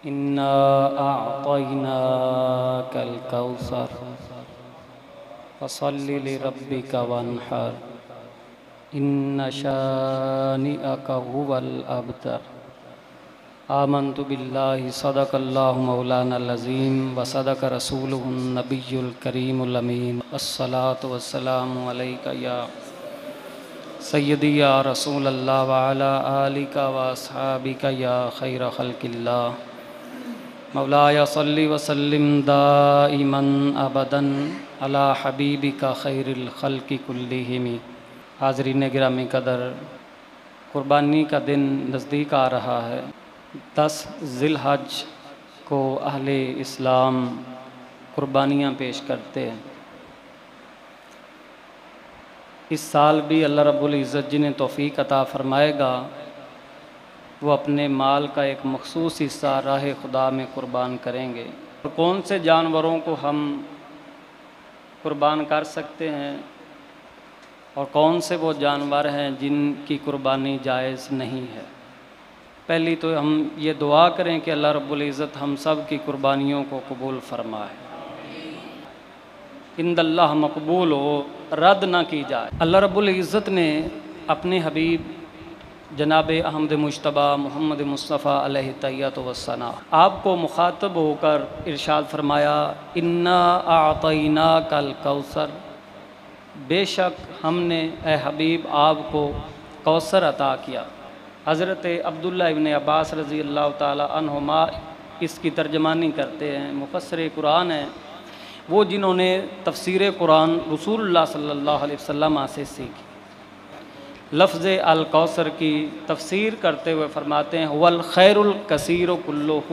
انا اعطیناک الکوثر فصل لربک وانحر ان شانئک هو الابتر۔ آمنت باللہ صدق اللہ مولانا العظیم وصدق رسولہ النبی الکریم الامین۔ الصلاة والسلام علیک یا سیدی یا رسول اللہ وعلی آلک واصحابک یا خیر خلق اللہ۔ مولاي صل وسلم دائما ابدا علی حبیبک خیر الخلق کلہم۔ حاضرین گرامی قدر، قربانی کا دن نزدیک آ رہا ہے۔ 10 ذی الحج کو اہل اسلام قربانیاں پیش کرتے ہیں۔ اس سال بھی اللہ رب العزت جنہیں توفیق عطا فرمائے گا وہ اپنے مال کا ایک مخصوص حصہ راہ خدا میں قربان کریں گے۔ اور کون سے جانوروں کو ہم قربان کر سکتے ہیں اور کون سے وہ جانور ہیں جن کی قربانی جائز نہیں ہے؟ پہلی تو ہم یہ دعا کریں کہ اللہ رب العزت ہم سب کی قربانیوں کو قبول فرمائے، عند اللہ مقبول ہو، رد نہ کی جائے۔ اللہ رب العزت نے اپنے حبیب جناب احمد مجتبی محمد مصطفیٰ علیہ تحیۃ والثناء آپ کو مخاطب ہو کر ارشاد فرمایا، انا اعطیناک الکوثر، بے شک ہم نے اے حبیب آپ کو کوثر عطا کیا۔ حضرت عبداللہ ابن عباس رضی اللہ تعالی عنہما اس کی ترجمانی کرتے ہیں، مفسر قرآن ہیں، وہ جنہوں نے تفسیر قرآن رسول اللہ صلی اللہ علیہ وسلم سے سیکھی۔ لفظ الکوثر کی تفسیر کرتے ہوئے فرماتے ہیں والخیر الکثیر کلہ،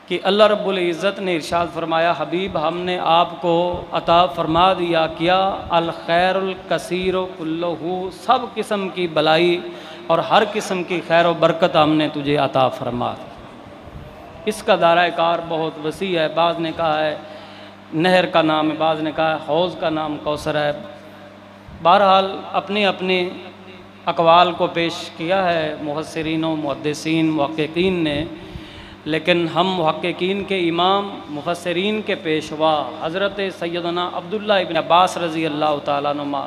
کہ اللہ رب العزت نے ارشاد فرمایا حبیب ہم نے آپ کو عطا فرما دیا کیا الخیر الکثیر کلہ، سب قسم کی بلائی اور ہر قسم کی خیر و برکت ہم نے تجھے عطا فرما دی۔ اس کا دائرہ کار بہت وسیع ہے، بعض نے کہا ہے نہر کا نام ہے، بعض نے کہا ہے حوض کا نام کوثر ہے۔ بہرحال اپنے اپنے اقوال کو پیش کیا ہے مفسرین و محدثین محققین نے، لیکن ہم محققین کے امام مفسرین کے پیشوا حضرت سیدنا عبداللہ ابن عباس رضی اللہ تعالیٰ عنہما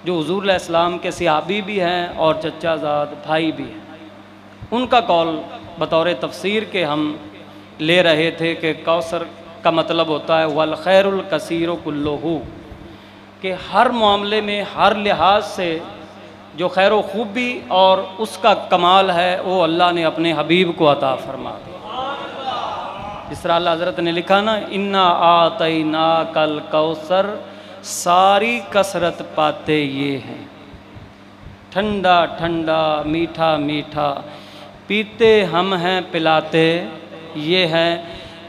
جو حضور علیہ السلام کے صحابی بھی ہیں اور چچا زاد بھائی بھی ہیں، ان کا قول بطور تفسیر کے ہم لے رہے تھے کہ کوثر کا مطلب ہوتا ہے والخیر الکثیر کلہ، کہ ہر معاملے میں ہر لحاظ سے جو خیر و خوبی اور اس کا کمال ہے وہ اللہ نے اپنے حبیب کو عطا فرما دیا۔ جس طرح اللہ حضرت نے لکھا نا انا اعطیناک الکوثر، ساری کثرت پاتے یہ ہیں، ٹھنڈا ٹھنڈا میٹھا میٹھا پیتے ہم ہیں پلاتے یہ ہیں،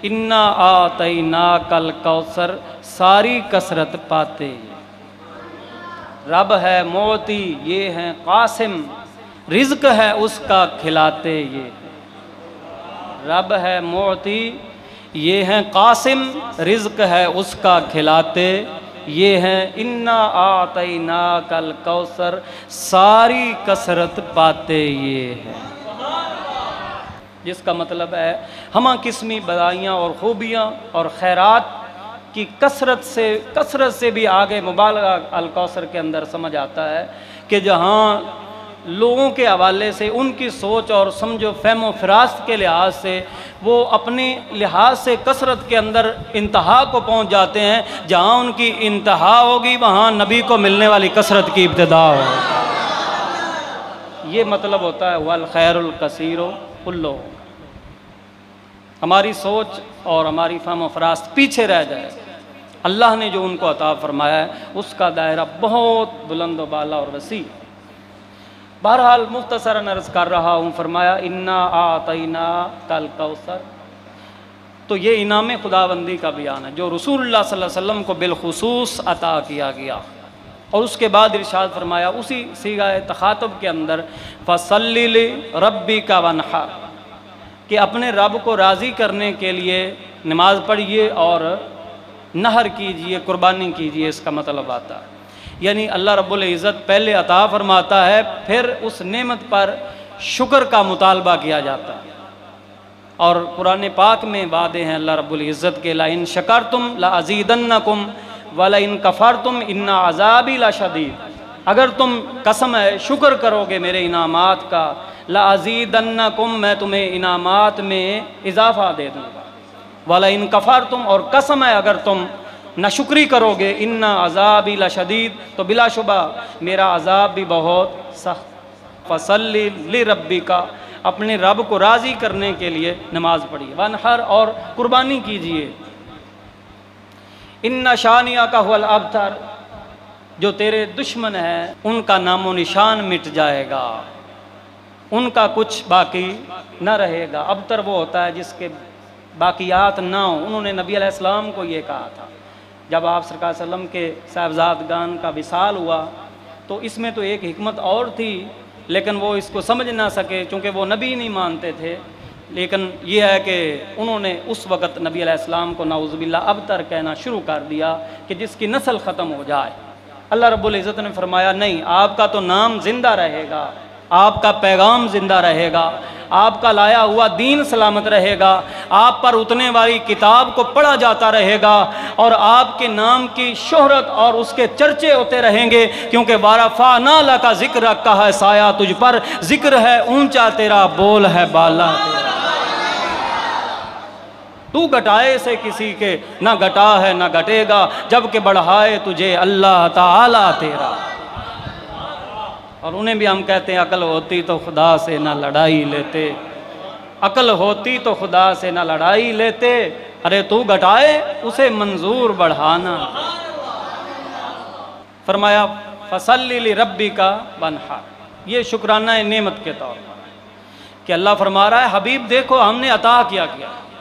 انا اعطیناک الکوثر، ساری کثرت پاتے یہ۔ رب ہے معطی یہ ہیں قاسم، رزق ہے اس کا کھلاتے یہ۔ رب ہے معطی یہ ہیں قاسم، رزق ہے اس کا کھلاتے یہ ہیں، انا اعطیناک الکوثر، ساری کثرت پاتے یہ ہیں۔ جس کا مطلب ہے ہمہ قسمی بلائیاں اور خوبیاں اور خیرات کی کثرت سے بھی آگے مبالغہ الکوثر کے اندر سمجھ آتا ہے کہ جہاں لوگوں کے حوالے سے ان کی سوچ اور سمجھ و فہم و فراست کے لحاظ سے وہ اپنے لحاظ سے کثرت کے اندر انتہا کو پہنچ جاتے ہیں، جہاں ان کی انتہا ہوگی وہاں نبی کو ملنے والی کثرت کی ابتدا ہوگی۔ یہ مطلب ہوتا ہے والخیر الکثیر کلہ۔ ہماری سوچ اور ہماری فہم و فراست پیچھے رہ جائے، اللہ نے جو ان کو عطا فرمایا ہے اس کا دائرہ بہت بلند و بالا اور وسیع۔ بہرحال مختصراً عرض کر رہا ہوں، فرمایا انا اعطیناک الکوثر، تو یہ انعام خداوندی کا بیان ہے جو رسول اللہ صلی اللہ علیہ وسلم کو بالخصوص عطا کیا گیا۔ اور اس کے بعد ارشاد فرمایا اسی صیغہ تخاطب کے اندر فصلی لربک وانحر، کہ اپنے رب کو راضی کرنے کے لیے نماز پڑھیے اور نحر کیجئے، قربانی کیجئے، اس کا مطلب آتا ہے۔ یعنی اللہ رب العزت پہلے عطا فرماتا ہے، پھر اس نعمت پر شکر کا مطالبہ کیا جاتا ہے۔ اور قرآن پاک میں وعدے ہیں اللہ رب العزت کے، لَإِن شَكَرْتُمْ لَأَزِيدَنَّكُمْ وَلَإِن كَفَرْتُمْ إِنَّ عَذَابِي لَشَدِيدٌ۔ اگر تم قسم ہے شکر کرو گے میرے انعامات کا، لَأَزِيدَنَّكُمْ میں تمہیں انعامات میں اضافہ دے دوں گا، وَلَإِن كَفَرْتُمْ اور قسم ہے اگر تم ناشکری کرو گے، اِنَّ عَذَابِي لَشَدِيدٌ تو بلا شبہ میرا عذاب بھی بہت سخت۔ فَصَلِّ لِرَبِّكَ اپنے رب کو راضی کرنے کے لیے نماز پڑھیے، وانحر اور قربانی کیجئے، اِنَّ شَانِئَكَ هُوَ الْأَبْتَرُ جو تیرے دشمن ہیں ان کا نام و نشان مٹ جائے گا، ان کا کچھ باقی نہ رہے گا۔ ابتر وہ ہوتا ہے جس کے باقیات نہ ہوں۔ انہوں نے نبی علیہ السلام کو یہ کہا تھا جب آپ سرکار صلی اللہ علیہ وسلم کے صاحبزادگان کا وصال ہوا، تو اس میں تو ایک حکمت اور تھی لیکن وہ اس کو سمجھ نہ سکے چونکہ وہ نبی نہیں مانتے تھے، لیکن یہ ہے کہ انہوں نے اس وقت نبی علیہ السلام کو نعوذ باللہ ابتر کہنا شروع کر دیا کہ جس کی نسل ختم ہو جائے۔ اللہ رب العزت نے فرمایا نہیں، آپ کا تو نام زندہ رہے گا، آپ کا پیغام زندہ رہے گا، آپ کا لایا ہوا دین سلامت رہے گا، آپ پر اتنے والی کتاب کو پڑھا جاتا رہے گا، اور آپ کے نام کی شہرت اور اس کے چرچے ہوتے رہیں گے، کیونکہ وَرَفَعْنَا لَكَ ذِكْرَكَ کا ہے سایہ تجھ پر، ذکر ہے اونچا تیرا، بول ہے بالا تیرا۔ تو گھٹائے سے کسی کے نہ گھٹا ہے نہ گھٹے گا، جبکہ بڑھائے تجھے اللہ تعالیٰ تیرا۔ اور انہیں بھی ہم کہتے ہیں عقل ہوتی تو خدا سے نہ لڑائی لیتے، عقل ہوتی تو خدا سے نہ لڑائی لیتے، ارے تو گھٹائے اسے منظور بڑھانا۔ فرمایا فَصَلِّ لِرَبِّكَ وَانْحَرْ، یہ شکرانہ نعمت کے طور پر کہ اللہ فرما رہا ہے حبیب دیکھو ہم نے عطا کیا۔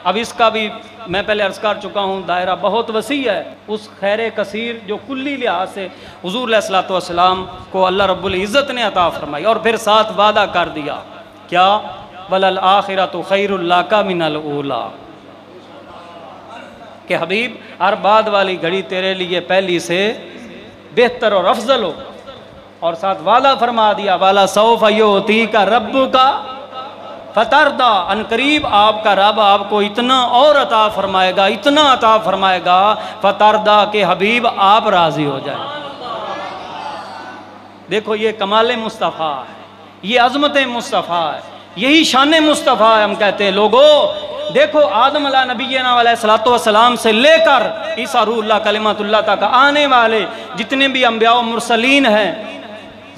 اب اس کا بھی میں پہلے عرض کر چکا ہوں دائرہ بہت وسیع ہے، اس خیر کثیر جو کلی لحاظ سے حضور علیہ الصلوۃ والسلام کو اللہ رب العزت نے عطا فرمائی، اور پھر ساتھ وعدہ کر دیا کیا وَلَلْآخِرَةُ خَيْرٌ لَكَ مِنَ الْأُولَىٰ، کہ حبیب ہر بعد والی گھڑی تیرے لیے پہلی سے بہتر اور افضل ہو، اور ساتھ وعدہ فرما دیا وَلَسَوْفَ يُعْطِيكَ رَبُّكَ فتردہ، ان قریب آپ کا رب آپ کو اتنا اور عطا فرمائے گا، اتنا عطا فرمائے گا فتردہ کہ حبیب آپ راضی ہو جائیں۔ دیکھو یہ کمال مصطفیٰ ہے، یہ عظمت مصطفیٰ ہے، یہی شان مصطفیٰ ہے۔ ہم کہتے ہیں لوگو دیکھو آدم علیہ نبینا علیہ الصلوۃ والسلام سے لے کر عیسیٰ روح اللہ کلمۃ اللہ تک آنے والے جتنے بھی انبیاء و مرسلین ہیں،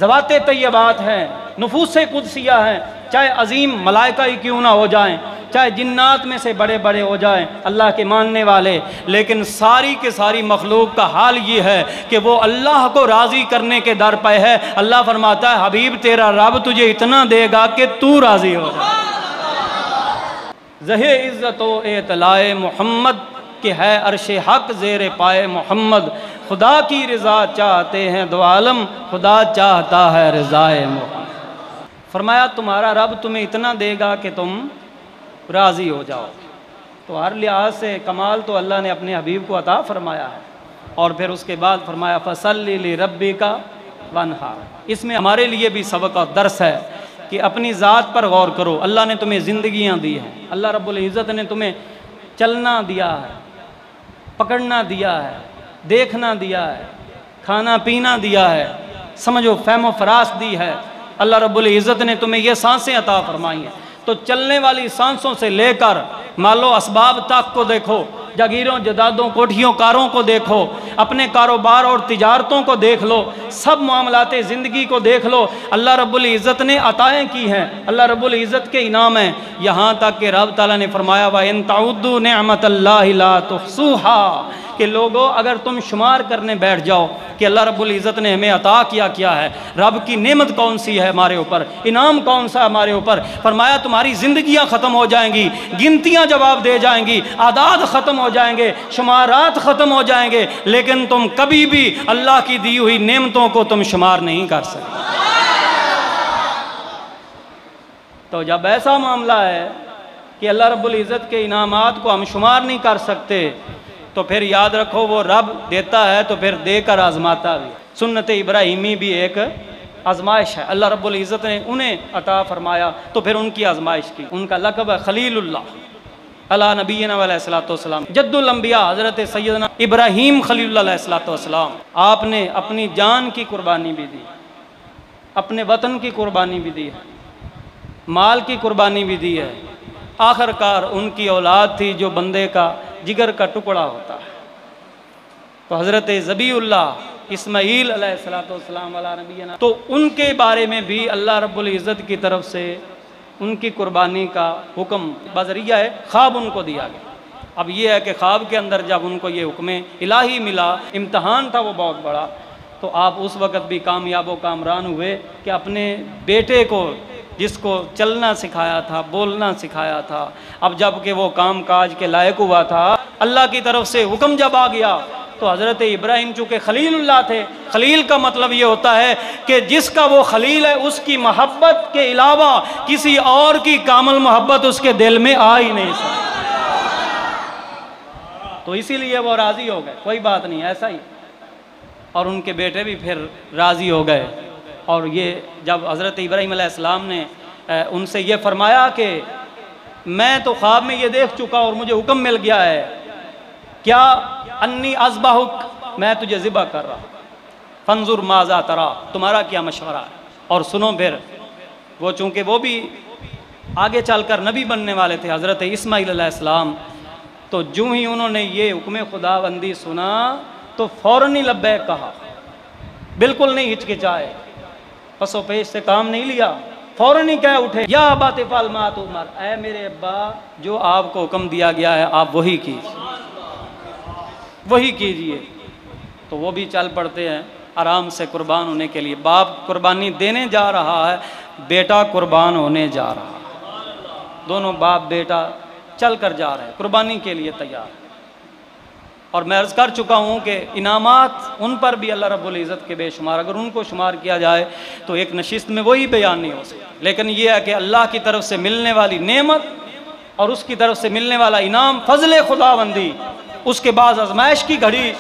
ذوات طیبات ہیں، نفوس قدسیہ ہیں، چاہے عظیم ملائکہ ہی کیوں نہ ہو جائیں، چاہے جنات میں سے بڑے بڑے ہو جائیں اللہ کے ماننے والے، لیکن ساری کے ساری مخلوق کا حال یہ ہے کہ وہ اللہ کو راضی کرنے کے در پہ ہے۔ اللہ فرماتا ہے حبیب تیرا رب تجھے اتنا دے گا کہ تو راضی ہو جائے۔ زہ عزت و اطلاع محمد کہ ہے عرش حق زیر پائے محمد، خدا کی رضا چاہتے ہیں دو عالم، خدا چاہتا ہے رضائے محمد۔ فرمایا تمہارا رب تمہیں اتنا دے گا کہ تم راضی ہو جاؤ، تو ہر لحاظ سے کمال تو اللہ نے اپنے حبیب کو عطا فرمایا ہے۔ اور پھر اس کے بعد فرمایا فَصَلِّ لِرَبِّكَ وَانْحَرْ، اس میں ہمارے لیے بھی سبق اور درس ہے کہ اپنی ذات پر غور کرو۔ اللہ نے تمہیں زندگیاں دی ہیں، اللہ رب العزت نے تمہیں چلنا دیا ہے، پکڑنا دیا ہے، دیکھنا دیا ہے، کھانا پینا دیا ہے، سمجھو فہم و فراست دی ہے۔ اللہ رب العزت نے تمہیں یہ سانسیں عطا فرمائی ہیں، تو چلنے والی سانسوں سے لے کر مال و اسباب تک کو دیکھو، جاگیروں جدادوں کوٹھیوں کاروں کو دیکھو، اپنے کاروبار اور تجارتوں کو دیکھ لو، سب معاملات زندگی کو دیکھ لو، اللہ رب العزت نے عطائیں کی ہیں، اللہ رب العزت کے انعام ہیں، یہاں تک کہ رب تعالیٰ نے فرمایا وَإِن تَعُدُّوا نِعْمَةَ اللَّهِ لَا تُحْصُوهَا، کہ لوگوں اگر تم شمار کرنے بیٹھ جاؤ کہ اللہ رب العزت نے ہمیں عطا کیا ہے، رب کی نعمت کون سی ہے ہمارے اوپر، انعام کون سا ہمارے اوپر، فرمایا تمہاری زندگیاں ختم ہو جائیں گی، گنتیاں جواب دے جائیں گی، اعداد ختم ہو جائیں گے، شمارات ختم ہو جائیں گے، لیکن تم کبھی بھی اللہ کی دی ہوئی نعمتوں کو تم شمار نہیں کر سکتے۔ تو جب ایسا معاملہ ہے کہ اللہ رب العزت کے انعامات کو ہم شمار نہیں کر سکتے، تو پھر یاد رکھو وہ رب دیتا ہے تو پھر دے کر آزماتا بھی۔ سنت ابراہیمی بھی ایک آزمائش ہے، اللہ رب العزت نے انہیں عطا فرمایا تو پھر ان کی آزمائش کی، ان کا لقب ہے خلیل اللہ۔ علی نبینا علیہ الصلوۃ والسلام جد الانبیاء حضرت سیدنا ابراہیم خلیل اللہ علیہ الصلوۃ والسلام، آپ نے اپنی جان کی قربانی بھی دی، اپنے وطن کی قربانی بھی دی ہے، مال کی قربانی بھی دی ہے، آخر کار ان کی اولاد تھی جو بندے کا جگر کا ٹکڑا ہوتا ہے۔ تو حضرت ذبیح اللہ اسماعیل علیہ الصلوۃ والسلام علی نبینا، تو ان کے بارے میں بھی اللہ رب العزت کی طرف سے ان کی قربانی کا حکم بذریعہ ہے خواب ان کو دیا گیا۔ اب یہ ہے کہ خواب کے اندر جب ان کو یہ حکم الہی ملا، امتحان تھا وہ بہت بڑا، تو آپ اس وقت بھی کامیاب و کامران ہوئے کہ اپنے بیٹے کو، جس کو چلنا سکھایا تھا، بولنا سکھایا تھا، اب جب کہ وہ کام کاج کے لائق ہوا تھا، اللہ کی طرف سے حکم جب آ گیا، تو حضرت ابراہیم چونکہ خلیل اللہ تھے، خلیل کا مطلب یہ ہوتا ہے کہ جس کا وہ خلیل ہے اس کی محبت کے علاوہ کسی اور کی کامل محبت اس کے دل میں آ ہی نہیں سکتی، تو اسی لیے وہ راضی ہو گئے، کوئی بات نہیں، ایسا ہی، اور ان کے بیٹے بھی پھر راضی ہو گئے۔ اور یہ جب حضرت ابراہیم علیہ السلام نے ان سے یہ فرمایا کہ میں تو خواب میں یہ دیکھ چکا اور مجھے حکم مل گیا ہے، کیا انی اذبحک، میں تجھے ذبح کر رہا، فانظر ماذا ترى، تمہارا کیا مشورہ ہے، اور سنو پھر وہ چونکہ وہ بھی آگے چل کر نبی بننے والے تھے حضرت اسماعیل علیہ السلام، تو جو ہی انہوں نے یہ حکم خداوندی سنا تو فوراً ہی لبیک کہا، بالکل نہیں ہچکچائے، پس و پیش سے کام نہیں لیا، فوراً ہی کہہ اٹھے یا ابا افعل ما تؤمر، اے میرے ابا جو آپ کو حکم دیا گیا ہے آپ وہی کیجیے، وہی کیجیے۔ تو وہ بھی چل پڑتے ہیں آرام سے قربان ہونے کے لیے، باپ قربانی دینے جا رہا ہے، بیٹا قربان ہونے جا رہا ہے، دونوں باپ بیٹا چل کر جا رہے ہیں قربانی کے لیے تیار۔ اور میں عرض کر چکا ہوں کہ انعامات ان پر بھی اللہ رب العزت کے بے شمار، اگر ان کو شمار کیا جائے تو ایک نشست میں وہی بیان نہیں ہو سکتا، لیکن یہ ہے کہ اللہ کی طرف سے ملنے والی نعمت اور اس کی طرف سے ملنے والا انعام، فضل خداوندی، اس کے بعد آزمائش کی گھڑی،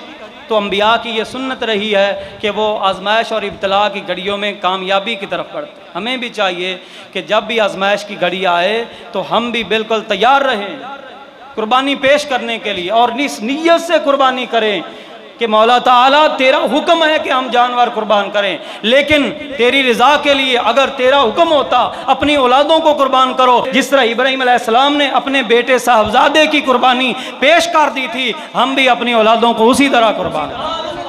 تو انبیاء کی یہ سنت رہی ہے کہ وہ آزمائش اور ابتلاء کی گھڑیوں میں کامیابی کی طرف بڑھتے ہیں۔ ہمیں بھی چاہیے کہ جب بھی آزمائش کی گھڑی آئے تو ہم بھی بالکل تیار رہیں قربانی پیش کرنے کے لیے، اور اس نیت سے قربانی کریں کہ مولا تعالیٰ تیرا حکم ہے کہ ہم جانور قربان کریں، لیکن تیری رضا کے لیے اگر تیرا حکم ہوتا اپنی اولادوں کو قربان کرو، جس طرح ابراہیم علیہ السلام نے اپنے بیٹے صاحبزادے کی قربانی پیش کر دی تھی، ہم بھی اپنی اولادوں کو اسی طرح قربان کریں۔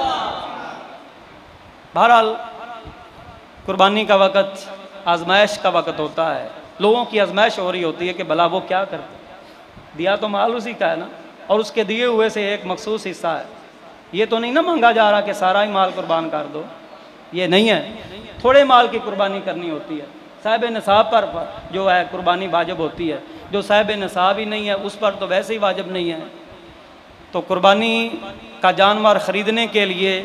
بہرحال قربانی کا وقت آزمائش کا وقت ہوتا ہے، لوگوں کی آزمائش ہو رہی ہوتی ہے کہ بھلا وہ کیا کرتے، دیا تو مال اسی کا ہے نا، اور اس کے دیے ہوئے سے ایک مخصوص حصہ ہے، یہ تو نہیں نا مانگا جا رہا کہ سارا ہی مال قربان کر دو، یہ نہیں ہے، تھوڑے مال کی قربانی کرنی ہوتی ہے، صاحب نصاب پر جو ہے قربانی واجب ہوتی ہے، جو صاحب نصاب ہی نہیں ہے اس پر تو ویسے ہی واجب نہیں ہے۔ تو قربانی کا جانور خریدنے کے لیے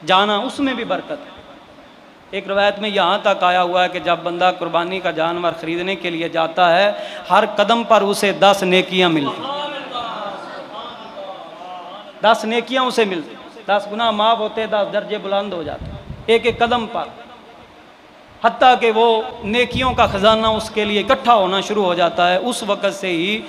جانا، اس میں بھی برکت ہے۔ ایک روایت میں یہاں تک آیا ہوا ہے کہ جب بندہ قربانی کا جانور خریدنے کے لیے جاتا ہے، ہر قدم پر اسے 10 نیکیاں ملتی، 10 نیکیاں اسے ملتی، 10 گناہ معاف ہوتے، 10 درجے بلند ہو جاتے ایک ایک قدم پر، حتیٰ کہ وہ نیکیوں کا خزانہ اس کے لیے اکٹھا ہونا شروع ہو جاتا ہے اس وقت سے ہی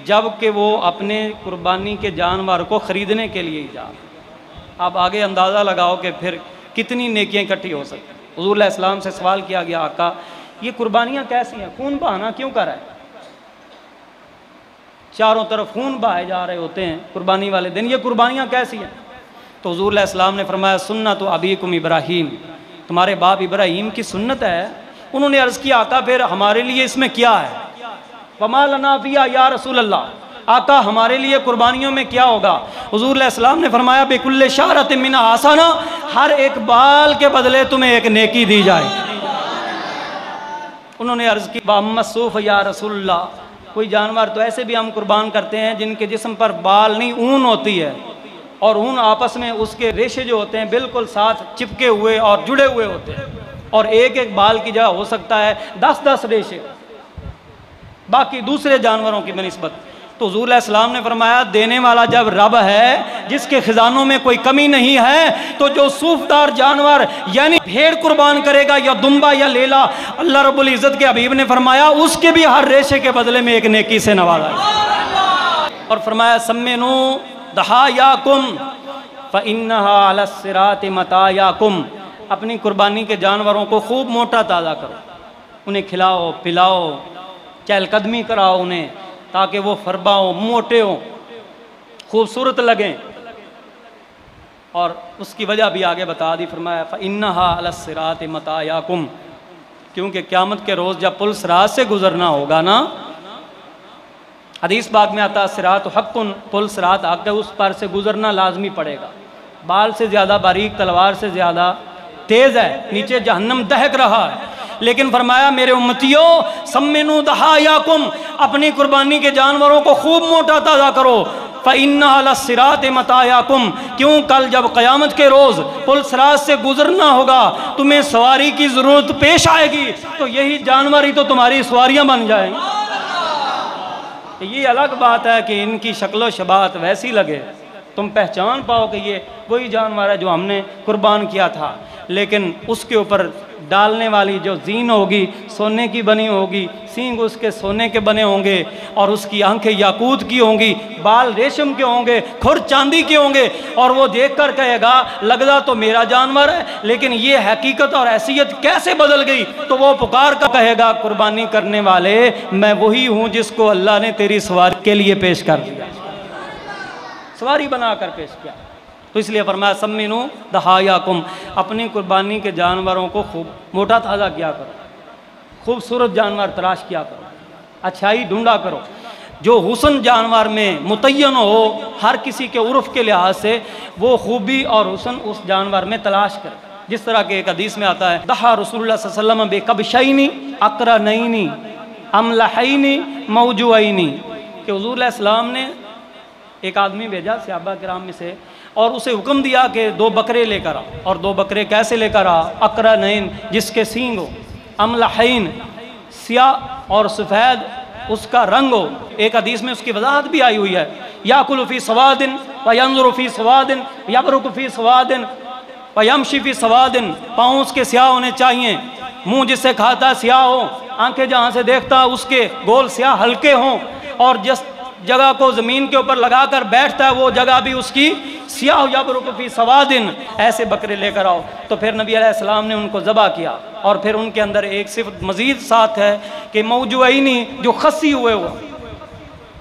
جب کہ وہ اپنے قربانی کے جانور کو خریدنے کے لیے ہی جاتا۔ آپ آگے اندازہ لگاؤ کہ پھر کتنی نیکیاں اکٹھی ہو سکتی۔ حضور علیہ السلام سے سوال کیا گیا، آقا یہ قربانیاں کیسی ہیں، خون بہانا کیوں کر ہے؟ چاروں طرف خون بہائے جا رہے ہوتے ہیں قربانی والے دن، یہ قربانیاں کیسی ہیں؟ تو حضور علیہ السلام نے فرمایا سنت ابیکم ابراہیم، تمہارے باپ ابراہیم کی سنت ہے۔ انہوں نے عرض کیا آقا پھر ہمارے لیے اس میں کیا ہے؟ وما لنا فیہا یا رسول اللہ، آقا ہمارے لیے قربانیوں میں کیا ہوگا؟ حضور علیہ السلام نے فرمایا بکل شعرۃ منھا حسنہ، ہر ایک بال کے بدلے تمہیں ایک نیکی دی جائے۔ انہوں نے عرض کی واما الصوف یا رسول اللہ، کوئی جانور تو ایسے بھی ہم قربان کرتے ہیں جن کے جسم پر بال نہیں، اون ہوتی ہے، اور اون آپس میں اس کے ریشے جو ہوتے ہیں بالکل ساتھ چپکے ہوئے اور جڑے ہوئے ہوتے ہیں، اور ایک ایک بال کی جگہ ہو سکتا ہے 10 ریشے باقی دوسرے جانوروں کی بنسبت۔ تو حضور علیہ السلام نے فرمایا دینے والا جب رب ہے جس کے خزانوں میں کوئی کمی نہیں ہے، تو جو صوفدار جانور یعنی بھیڑ قربان کرے گا یا دمبا یا لیلا، اللہ رب العزت کے حبیب نے فرمایا اس کے بھی ہر ریشے کے بدلے میں ایک نیکی سے نوازا ہے۔ اور فرمایا سمنو ضحایاکم فإنہا علی الصراط مطایاکم، اپنی قربانی کے جانوروں کو خوب موٹا تازہ کرو، انہیں کھلاؤ پلاؤ، چہل قدمی کراؤ انہیں، تاکہ وہ فربا ہوں، موٹے ہوں، خوبصورت لگیں۔ اور اس کی وجہ بھی آگے بتا دی، فرمایا فإنہا علی الصراط مطایاکم، کیونکہ قیامت کے روز جب پل صراط سے گزرنا ہوگا نا، حدیث پاک میں آتا صراط حق، پل صراط حق ہے، اس پر سے گزرنا لازمی پڑے گا، بال سے زیادہ باریک، تلوار سے زیادہ تیز ہے، نیچے جہنم دہک رہا ہے، لیکن فرمایا میرے امتیوں سمنو ضحایاکم، اپنی قربانی کے جانوروں کو خوب موٹا تازہ کرو، فإنہا علی الصراط مطایاکم، کیوں کل جب قیامت کے روز پل صراط سے گزرنا ہوگا، تمہیں سواری کی ضرورت پیش آئے گی، تو یہی جانور ہی تو تمہاری سواریاں بن جائیں گی۔ یہ الگ بات ہے کہ ان کی شکل و شباہت ویسی لگے، تم پہچان پاؤ کہ یہ وہی جانور ہے جو ہم نے قربان کیا تھا، لیکن اس کے اوپر ڈالنے والی جو زین ہوگی سونے کی بنی ہوگی، سینگ اس کے سونے کے بنے ہوں گے، اور اس کی آنکھیں یاقوت کی ہوں گی، بال ریشم کے ہوں گے، کھر چاندی کے ہوں گے، اور وہ دیکھ کر کہے گا لگتا تو میرا جانور ہے، لیکن یہ حقیقت اور حیثیت کیسے بدل گئی؟ تو وہ پکار کر کہے گا قربانی کرنے والے میں وہی ہوں جس کو اللہ نے تیری سواری کے لیے پیش کر دیا، سواری بنا کر پیش کیا۔ تو اس لیے فرمایا سمنو ضحایاکم، اپنی قربانی کے جانوروں کو خوب موٹا تازہ کیا کرو، خوبصورت جانور تلاش کیا کرو، اچھائی ڈھونڈا کرو، جو حسن جانور میں متعین ہو ہر کسی کے عرف کے لحاظ سے، وہ خوبی اور حسن اس جانور میں تلاش کرے۔ جس طرح کہ ایک حدیث میں آتا ہے ضحیٰ رسول اللہ صلی اللہ علیہ وسلم بکبشین اقرنین املحین موجوعین، کہ حضور علیہ السلام نے ایک آدمی بھیجا صحابہ کرام میں سے، اور اسے حکم دیا کہ 2 بکرے لے کر آ، اور 2 بکرے کیسے لے کر آ؟ اقرنین، جس کے سینگ ہو، املحین، سیاہ اور سفید اس کا رنگ ہو۔ ایک حدیث میں اس کی وضاحت بھی آئی ہوئی ہے، یاکل فی سواد وینظر فی سواد یبرک فی سواد ویمشی فی سواد، پاؤں اس کے سیاہ ہونے چاہیے، منہ جس سے کھاتا ہے سیاہ ہو، آنکھیں جہاں سے دیکھتا ہے اس کے گول سیاہ ہلکے ہوں، اور جس جگہ کو زمین کے اوپر لگا کر بیٹھتا ہے وہ جگہ بھی اس کی سیاہ، یبرک فی سوادن، ایسے بکرے لے کر آؤ۔ تو پھر نبی علیہ السلام نے ان کو ذبح کیا، اور پھر ان کے اندر ایک صفت مزید ساتھ ہے کہ موجوعینی، جو خسی ہوئے ہوا،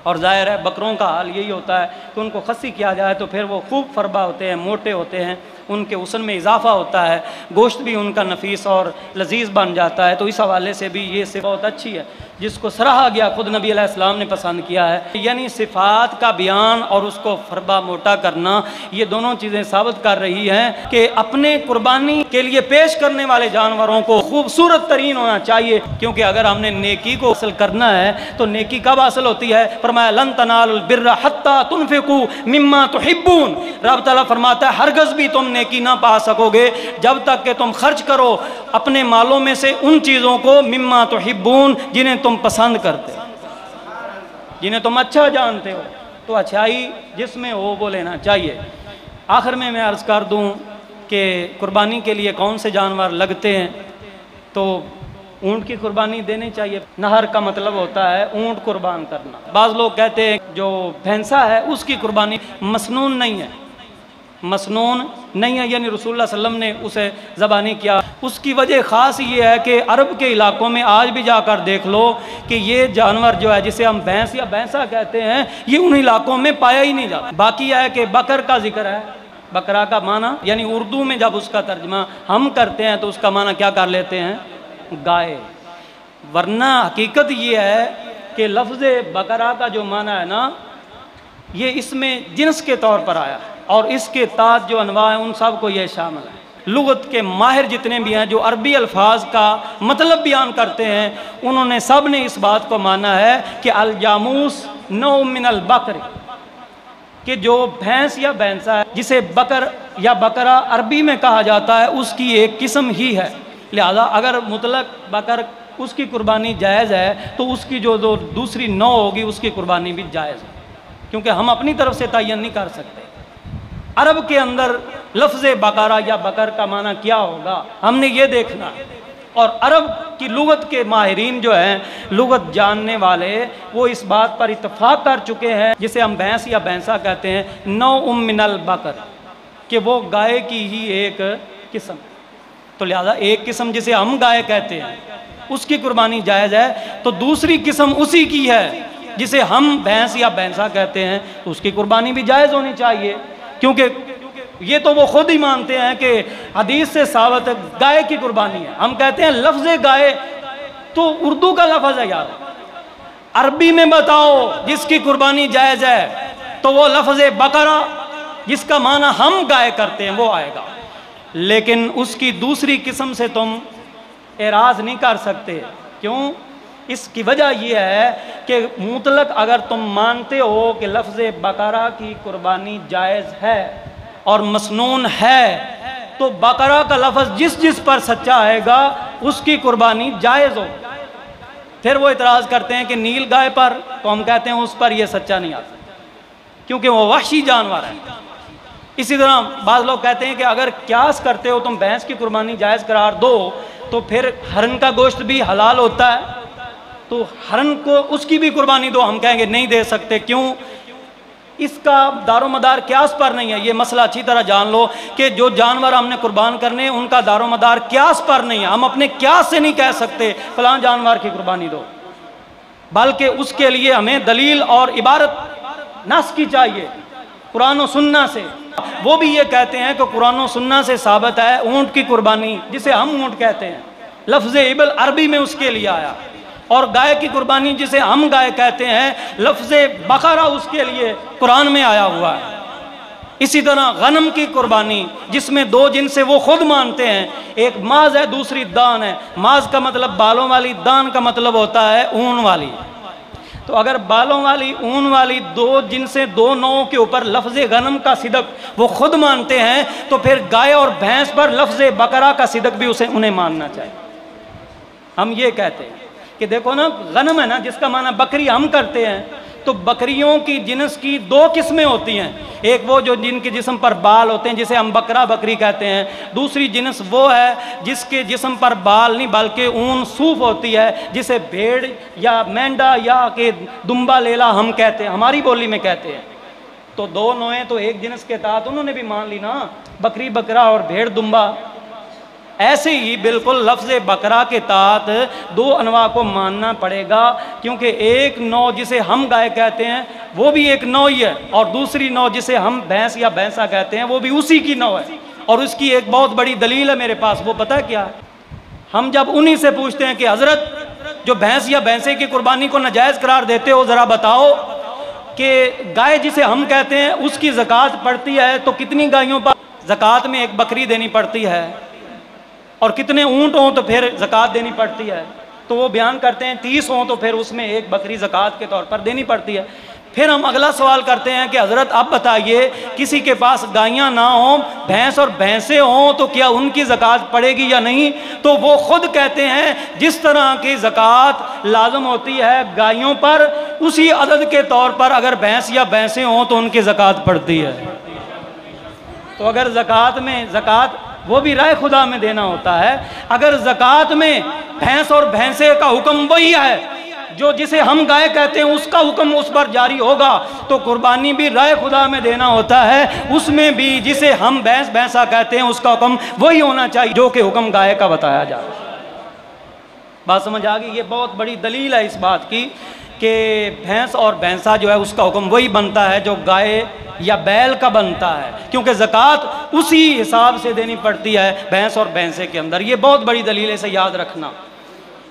اور ظاہر ہے بکروں کا حال یہی ہوتا ہے کہ ان کو خسی کیا جائے تو پھر وہ خوب فربا ہوتے ہیں، موٹے ہوتے ہیں، ان کے حسن میں اضافہ ہوتا ہے، گوشت بھی ان کا نفیس اور لذیذ بن جاتا ہے۔ تو اس حوالے سے بھی یہ صفت بہت اچھی ہے جس کو سراہا گیا، خود نبی علیہ السلام نے پسند کیا ہے، یعنی صفات کا بیان اور اس کو فربا موٹا کرنا، یہ دونوں چیزیں ثابت کر رہی ہیں کہ اپنے قربانی کے لیے پیش کرنے والے جانوروں کو خوبصورت ترین ہونا چاہیے، کیونکہ اگر ہم نے نیکی کو حاصل کرنا ہے تو نیکی کب حاصل ہوتی ہے؟ فرمایا لن تنالوا البر حتی تنفقوا مما تحبون، رب تعالیٰ فرماتا ہے ہرگز بھی تم نیکی نہ پا سکو گے جب تک کہ تم خرچ کرو اپنے مالوں میں سے ان چیزوں کو مما تحبون جنہیں تم پسند کرتے ہو، جنہیں تم اچھا جانتے ہو۔ تو اچھائی جس میں ہو وہ لینا چاہیے۔ آخر میں عرض کر دوں کہ قربانی کے لیے کون سے جانور لگتے ہیں، تو اونٹ کی قربانی دینی چاہیے۔ نہر کا مطلب ہوتا ہے اونٹ قربان کرنا۔ بعض لوگ کہتے ہیں جو بھینسا ہے اس کی قربانی مسنون نہیں ہے، مسنون نہیں ہے، یعنی رسول اللہ صلی اللہ علیہ وسلم نے اسے ذبح نہیں کیا۔ اس کی وجہ خاص یہ ہے کہ عرب کے علاقوں میں آج بھی جا کر دیکھ لو کہ یہ جانور جو ہے جسے ہم بھینس یا بھینسا کہتے ہیں، یہ ان علاقوں میں پایا ہی نہیں جاتا۔ باقی یہ ہے کہ بکر کا ذکر ہے، بکرا کا معنی یعنی اردو میں جب اس کا ترجمہ ہم کرتے ہیں تو اس کا معنی کیا کر لیتے ہیں؟ گائے، ورنہ حقیقت یہ ہے کہ لفظ بکرا کا جو معنی ہے نا، یہ اس میں جنس کے طور پر آیا ہے، اور اس کے تحت جو انواع ہیں ان سب کو یہ شامل ہے۔ لغت کے ماہر جتنے بھی ہیں جو عربی الفاظ کا مطلب بیان کرتے ہیں، انہوں نے سب نے اس بات کو مانا ہے کہ الجاموس نوع من البقر، کہ جو بھینس یا بھینسا ہے جسے بکر یا بکرا عربی میں کہا جاتا ہے اس کی ایک قسم ہی ہے، لہذا اگر مطلق بکر اس کی قربانی جائز ہے تو اس کی جو دوسری نوع ہوگی اس کی قربانی بھی جائز ہے، کیونکہ ہم اپنی طرف سے تعین نہیں کر سکتے۔ عرب کے اندر لفظ بکرا یا بکر کا معنی کیا ہوگا ہم نے یہ دیکھنا ہے، اور عرب کی لغت کے ماہرین جو ہیں، لغت جاننے والے، وہ اس بات پر اتفاق کر چکے ہیں، جسے ہم بھینس یا بھینسا کہتے ہیں، نوع من البقر، کہ وہ گائے کی ہی ایک قسم. تو لہذا ایک قسم جسے ہم گائے کہتے ہیں اس کی قربانی جائز ہے، تو دوسری قسم اسی کی ہے جسے ہم بھینس یا بھینسا کہتے ہیں، تو اس کی قربانی بھی جائز ہونی چاہیے. کیونکہ یہ تو وہ خود ہی مانتے ہیں کہ حدیث سے ثابت ہے گائے کی قربانی ہے. ہم کہتے ہیں لفظ گائے تو اردو کا لفظ ہے یار، عربی میں بتاؤ جس کی قربانی جائز ہے، تو وہ لفظ بقرہ جس کا معنی ہم گائے کرتے ہیں وہ آئے گا. لیکن اس کی دوسری قسم سے تم اعراض نہیں کر سکتے. کیوں؟ اس کی وجہ یہ ہے کہ مطلق اگر تم مانتے ہو کہ لفظ بقرہ کی قربانی جائز ہے اور مسنون ہے، تو بقرہ کا لفظ جس جس پر سچا آئے گا اس کی قربانی جائز ہو. پھر وہ اعتراض کرتے ہیں کہ نیل گائے پر، تو ہم کہتے ہیں اس پر یہ سچا نہیں آتا کیونکہ وہ وحشی جانور ہے. اسی طرح بعض لوگ کہتے ہیں کہ اگر قیاس کرتے ہو تم بھینس کی قربانی جائز قرار دو تو پھر ہرن کا گوشت بھی حلال ہوتا ہے، تو ہرن کو اس کی بھی قربانی دو. ہم کہیں گے نہیں دے سکتے. کیوں؟ اس کا دار و مدار قیاس پر نہیں ہے. یہ مسئلہ اچھی طرح جان لو کہ جو جانور ہم نے قربان کرنے ان کا دار و مدار قیاس پر نہیں ہے. ہم اپنے قیاس سے نہیں کہہ سکتے فلاں جانور کی قربانی دو، بلکہ اس کے لیے ہمیں دلیل اور عبارت نص کی چاہیے قرآن و سنہ سے. وہ بھی یہ کہتے ہیں کہ قرآن و سنہ سے ثابت ہے اونٹ کی قربانی، جسے ہم اونٹ کہتے ہیں، لفظ ابل عربی میں اس کے لیے آیا. اور گائے کی قربانی جسے ہم گائے کہتے ہیں، لفظ بقرہ اس کے لیے قرآن میں آیا ہوا ہے. اسی طرح غنم کی قربانی جس میں دو جن سے وہ خود مانتے ہیں، ایک ماز ہے دوسری دان ہے. ماز کا مطلب بالوں والی، دان کا مطلب ہوتا ہے اون والی. تو اگر بالوں والی اون والی دو جن سے دو نوعوں کے اوپر لفظ غنم کا صدق وہ خود مانتے ہیں، تو پھر گائے اور بھینس پر لفظ بقرہ کا صدق بھی انہیں ماننا چاہیے. ہم یہ کہتے ہیں کہ دیکھو نا، غنم ہے نا جس کا معنی بکری ہم کرتے ہیں، تو بکریوں کی جنس کی دو قسمیں ہوتی ہیں. ایک وہ جو جن کے جسم پر بال ہوتے ہیں جسے ہم بکرا بکری کہتے ہیں. دوسری جنس وہ ہے جس کے جسم پر بال نہیں بلکہ اون صوف ہوتی ہے، جسے بھیڑ یا مینڈا یا کہ دمبا لیلا ہم کہتے ہیں، ہماری بولی میں کہتے ہیں. تو دو نوعیں تو ایک جنس کے تحت انہوں نے بھی مان لی نا، بکری بکرا اور بھیڑ دمبا. ایسے ہی بالکل لفظ بقرہ کے تحت دو انواع کو ماننا پڑے گا، کیونکہ ایک نوع جسے ہم گائے کہتے ہیں وہ بھی ایک نوع ہی ہے، اور دوسری نوع جسے ہم بھینس یا بھینسا کہتے ہیں وہ بھی اسی کی نوع ہے. اور اس کی ایک بہت بڑی دلیل ہے میرے پاس. وہ پتہ کیا ہے؟ ہم جب انہی سے پوچھتے ہیں کہ حضرت جو بھینس یا بھینسے کی قربانی کو ناجائز قرار دیتے ہو، ذرا بتاؤ کہ گائے جسے ہم کہتے ہیں اس کی زکوٰۃ پڑتی ہے تو کتنی گائیوں پر زکوٰۃ میں ایک بکری دینی پڑتی ہے، اور کتنے اونٹ ہوں تو پھر زکوٰۃ دینی پڑتی ہے؟ تو وہ بیان کرتے ہیں 30 ہوں تو پھر اس میں ایک بکری زکوٰۃ کے طور پر دینی پڑتی ہے. پھر ہم اگلا سوال کرتے ہیں کہ حضرت اب بتائیے، کسی کے پاس گائیاں نہ ہوں، بھینس اور بھینسیں ہوں، تو کیا ان کی زکوٰۃ پڑے گی یا نہیں؟ تو وہ خود کہتے ہیں جس طرح کی زکوٰۃ لازم ہوتی ہے گائیوں پر، اسی عدد کے طور پر اگر بھینس یا بھینسیں ہوں تو ان کی زکوٰۃ پڑتی ہے. تو اگر زکوٰۃ میں وہ بھی رائے خدا میں دینا ہوتا ہے. اگر زکوٰۃ میں بھینس اور بھینسے کا حکم وہی ہے جو جسے ہم گائے کہتے ہیں، اس کا حکم اس پر جاری ہوگا، تو قربانی بھی رائے خدا میں دینا ہوتا ہے. اس میں بھی جسے ہم بھینس بھینسا کہتے ہیں اس کا حکم وہی ہونا چاہیے جو کہ حکم گائے کا بتایا جائے. بات سمجھ آ گئی؟ یہ بہت بڑی دلیل ہے اس بات کی کہ بھینس اور بھینسا جو ہے اس کا حکم وہی بنتا ہے جو گائے یا بیل کا بنتا ہے، کیونکہ زکوٰۃ اسی حساب سے دینی پڑتی ہے بھینس اور بھینسے کے اندر. یہ بہت بڑی دلیل ہے، اسے یاد رکھنا.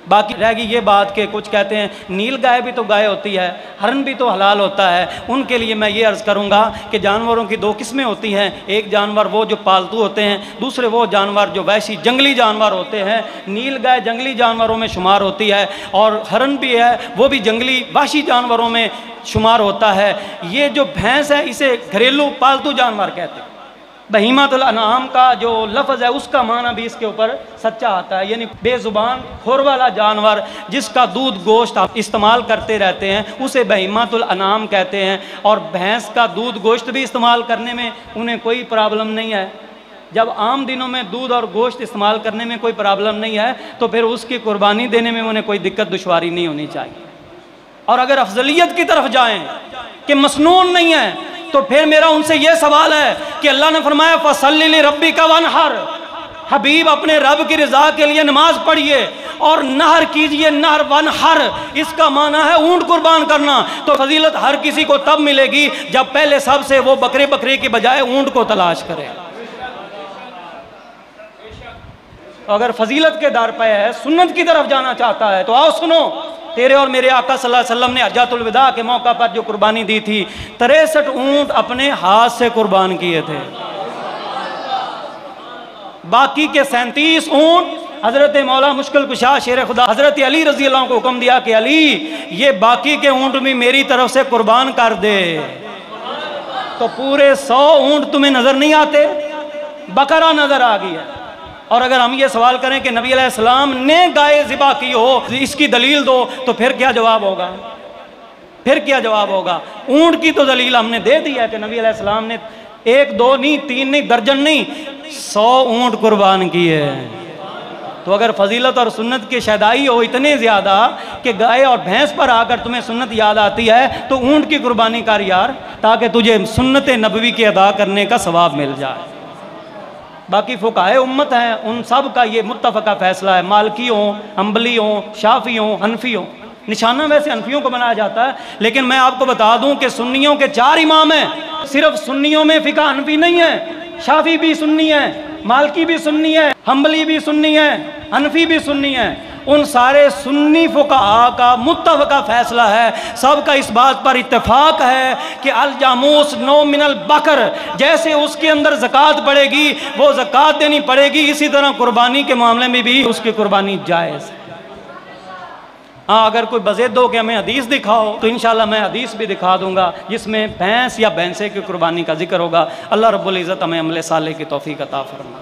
باقی رہ گئی یہ بات کہ کچھ کہتے ہیں نیل گائے بھی تو گائے ہوتی ہے، ہرن بھی تو حلال ہوتا ہے. ان کے لیے میں یہ عرض کروں گا کہ جانوروں کی دو قسمیں ہوتی ہیں. ایک جانور وہ جو پالتو ہوتے ہیں، دوسرے وہ جانور جو وحشی جنگلی جانور ہوتے ہیں. نیل گائے جنگلی جانوروں میں شمار ہوتی ہے، اور ہرن بھی ہے وہ بھی جنگلی وحشی جانوروں میں شمار ہوتا ہے. یہ جو بھینس ہے اسے گھریلو پالتو جانور کہتے ہیں. بہیمۃ الانعام کا جو لفظ ہے اس کا معنی بھی اس کے اوپر سچا آتا ہے، یعنی بے زبان کھور والا جانور جس کا دودھ گوشت آپ استعمال کرتے رہتے ہیں اسے بہیمۃ الانعام کہتے ہیں. اور بھینس کا دودھ گوشت بھی استعمال کرنے میں انہیں کوئی پرابلم نہیں ہے، جب عام دنوں میں دودھ اور گوشت استعمال کرنے میں کوئی پرابلم نہیں ہے تو پھر اس کی قربانی دینے میں انہیں کوئی دقت دشواری نہیں ہونی چاہیے۔ اور اگر افضلیت کی طرف جائیں کہ مسنون نہیں ہے تو پھر میرا ان سے یہ سوال ہے کہ اللہ نے فرمایا فَصَلِّ لِرَبِّكَ وَانْحَرْ، حبیب اپنے رب کی رضا کے لیے نماز پڑھیے اور نہر کیجئے۔ نہر وانحر اس کا معنی ہے اونٹ قربان کرنا۔ تو فضیلت ہر کسی کو تب ملے گی جب پہلے سب سے وہ بکرے کی بجائے اونٹ کو تلاش کرے۔ اگر فضیلت کے در پہ ہے، سنت کی طرف جانا چاہتا ہے تو آؤ سنو، تیرے اور میرے آقا صلی اللہ علیہ وسلم نے حجۃ الوداع کے موقع پر جو قربانی دی تھی 63 اونٹ اپنے ہاتھ سے قربان کیے تھے، باقی کے 37 اونٹ حضرت مولا مشکل کشا شیر خدا حضرت علی رضی اللہ عنہ کو حکم دیا کہ علی یہ باقی کے اونٹ بھی میری طرف سے قربان کر دے۔ تو پورے 100 اونٹ تمہیں نظر نہیں آتے، بقرہ نظر آ گئی ہے۔ اور اگر ہم یہ سوال کریں کہ نبی علیہ السلام نے گائے ذبح کی ہو اس کی دلیل دو تو پھر کیا جواب ہوگا؟ پھر کیا جواب ہوگا؟ اونٹ کی تو دلیل ہم نے دے دی ہے کہ نبی علیہ السلام نے 1 2 نہیں 3 نہیں درجن نہیں 100 اونٹ قربان کیے۔ تو اگر فضیلت اور سنت کی شیدائی ہو اتنے زیادہ کہ گائے اور بھینس پر آ کر تمہیں سنت یاد آتی ہے تو اونٹ کی قربانی کر یار، تاکہ تجھے سنت نبوی کی ادا کرنے کا ثواب مل جائے۔ باقی فقہائے امت ہیں، ان سب کا یہ متفقہ فیصلہ ہے، مالکی ہوں، حنبلی ہوں، شافعی ہوں، حنفی ہوں۔ نشانہ ویسے حنفیوں کو بنایا جاتا ہے، لیکن میں آپ کو بتا دوں کہ سنیوں کے 4 امام ہیں۔ صرف سنیوں میں فقہ حنفی نہیں ہے، شافعی بھی سنی ہے، مالکی بھی سنی ہے، حنبلی بھی سنی ہے، حنفی بھی سنی ہے۔ ان سارے سنی فقہاء کا متفقہ فیصلہ ہے، سب کا اس بات پر اتفاق ہے کہ الجاموس نو من البقر، جیسے اس کے اندر زکوٰۃ پڑے گی وہ زکوٰۃ دینی پڑے گی، اسی طرح قربانی کے معاملے میں بھی اس کی قربانی جائز ہے۔ ہاں اگر کوئی بضد ہو کہ ہمیں حدیث دکھاؤ تو انشاءاللہ میں حدیث بھی دکھا دوں گا جس میں بھینس یا بھینسے کی قربانی کا ذکر ہوگا۔ اللہ رب العزت ہمیں عمل صالح کی توفیق عطا فرمائے۔